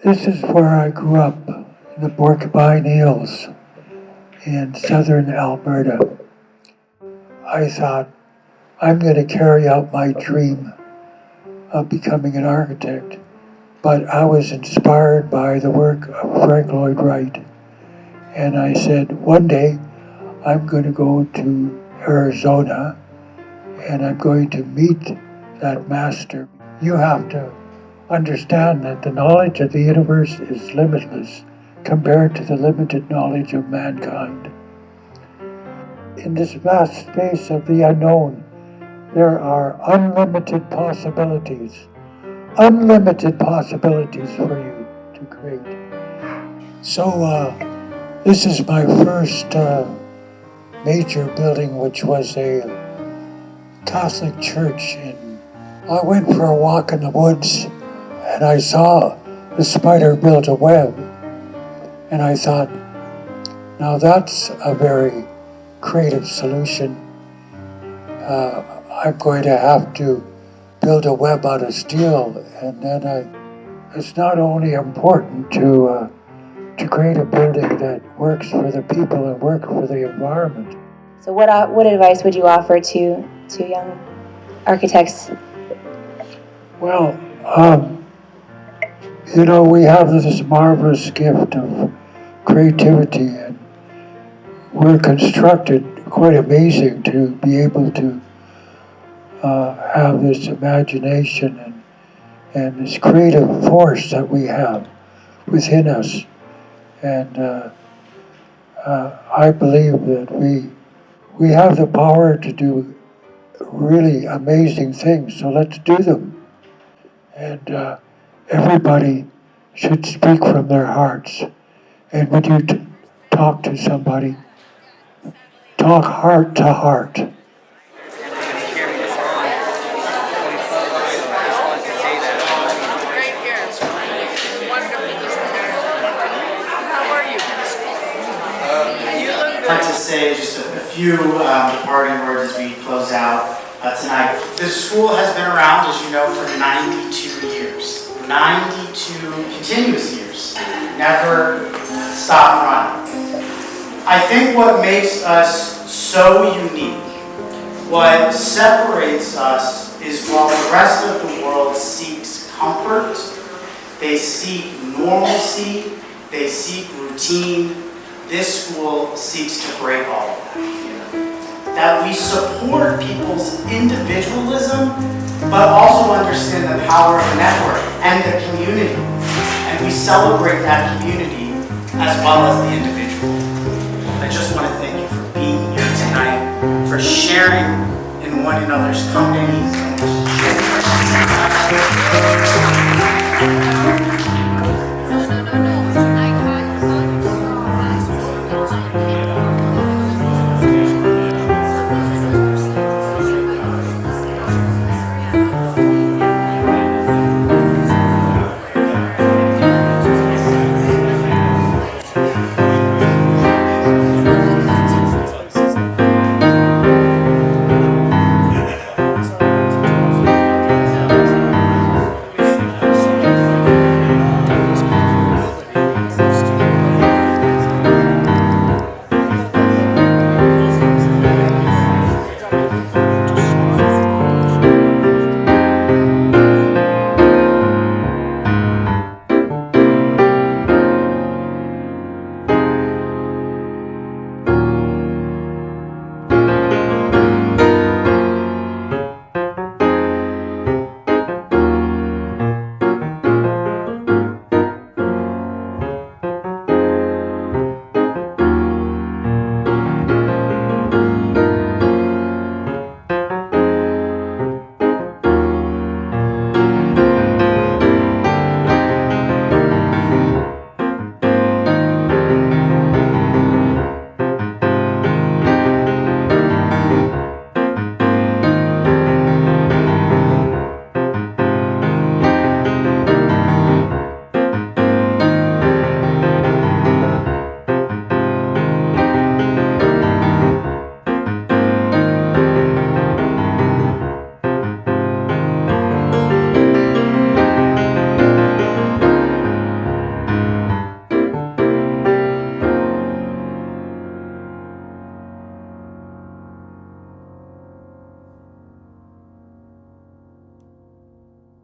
This is where I grew up, in the Porcupine Hills in southern Alberta. I thought, I'm going to carry out my dream of becoming an architect. But I was inspired by the work of Frank Lloyd Wright. And I said, one day I'm going to go to Arizona and I'm going to meet that master. You have to understand that the knowledge of the universe is limitless compared to the limited knowledge of mankind. In this vast space of the unknown, there are unlimited possibilities for you to create. So this is my first major building, which was a Catholic church. I went for a walk in the woods and I saw the spider build a web. And I thought, now that's a very creative solution. I'm going to have to build a web out of steel. And then it's not only important to create a building that works for the people and works for the environment. So what advice would you offer to young architects? Well, we have this marvelous gift of creativity, and we're constructed quite amazing to be able to have this imagination and this creative force that we have within us. And I believe that we have the power to do really amazing things, so let's do them. And everybody should speak from their hearts. And when you talk to somebody, talk heart to heart. I'd like to say just a few parting words as we close out tonight. This school has been around, as you know, for 92 years. 92 continuous years. Never stopped running. I think what makes us so unique, what separates us, is while the rest of the world seeks comfort, they seek normalcy, they seek routine, this school seeks to break all of that. That we support people's individualism, but also understand the power of the network and the community. And we celebrate that community as well as the individual. I just want to thank you for being here tonight, for sharing in one another's companies,